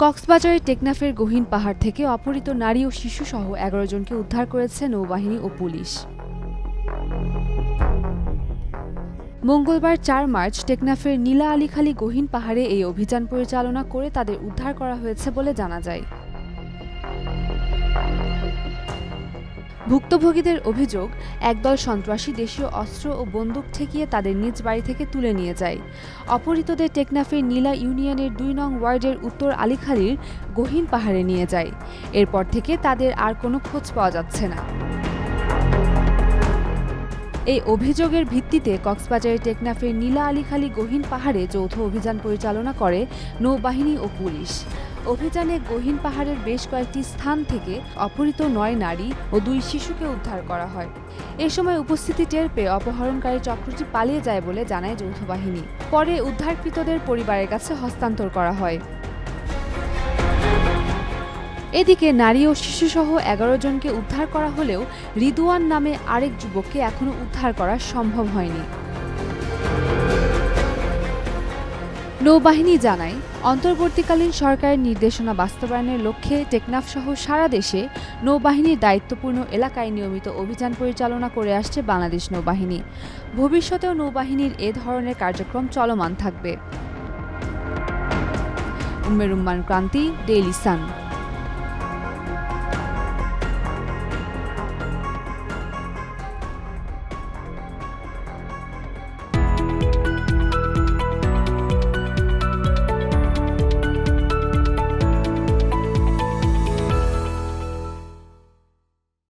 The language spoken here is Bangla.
কক্সবাজারের টেকনাফের গহীন পাহাড় থেকে অপহৃত নারী ও শিশুসহ ১১ জনকে উদ্ধার করেছে নৌবাহিনী ও পুলিশ। মঙ্গলবার ৪ মার্চ টেকনাফের নীলা আলীখালী গহীন পাহাড়ে এই অভিযান পরিচালনা করে তাদের উদ্ধার করা হয়েছে বলে জানা যায়। ভুক্তভোগীদের অভিযোগ, একদল সন্ত্রাসী দেশীয় অস্ত্র ও বন্দুক ঠেকিয়ে তাদের নিজ বাড়ি থেকে তুলে নিয়ে যায়। অপহৃতদের টেকনাফের নীলা ইউনিয়নের ২ নং ওয়ার্ডের উত্তর আলীখালীর গহীন পাহাড়ে নিয়ে যায়। এরপর থেকে তাদের আর কোনো খোঁজ পাওয়া যাচ্ছে না। এই অভিযোগের ভিত্তিতে কক্সবাজারের টেকনাফের নীলা আলীখালী গহীন পাহাড়ে যৌথ অভিযান পরিচালনা করে নৌবাহিনী ও পুলিশ। অভিযানে গহীন পাহাড়ের বেশ কয়েকটি স্থান থেকে অপহৃত ৯ নারী ও ২ শিশুকে উদ্ধার করা হয়। এ সময় উপস্থিতি টের পেয়ে অপহরণকারী চক্রটি পালিয়ে যায় বলে জানায় যৌথ বাহিনী। পরে উদ্ধারকৃতদের পরিবারের কাছে হস্তান্তর করা হয়। এদিকে নারী ও শিশুসহ ১১ জনকে উদ্ধার করা হলেও রিদওয়ান নামে আরেক যুবককে এখনো উদ্ধার করা সম্ভব হয়নি। নৌবাহিনী জানায়, অন্তর্বর্তীকালীন সরকারের নির্দেশনা বাস্তবায়নের লক্ষ্যে টেকনাফসহ সারা দেশে নৌবাহিনীর দায়িত্বপূর্ণ এলাকায় নিয়মিত অভিযান পরিচালনা করে আসছে বাংলাদেশ নৌবাহিনী। ভবিষ্যতেও নৌবাহিনীর এ ধরনের কার্যক্রম চলমান থাকবে। উম্মের রুম্মান ক্রান্তি, ডেইলি সান।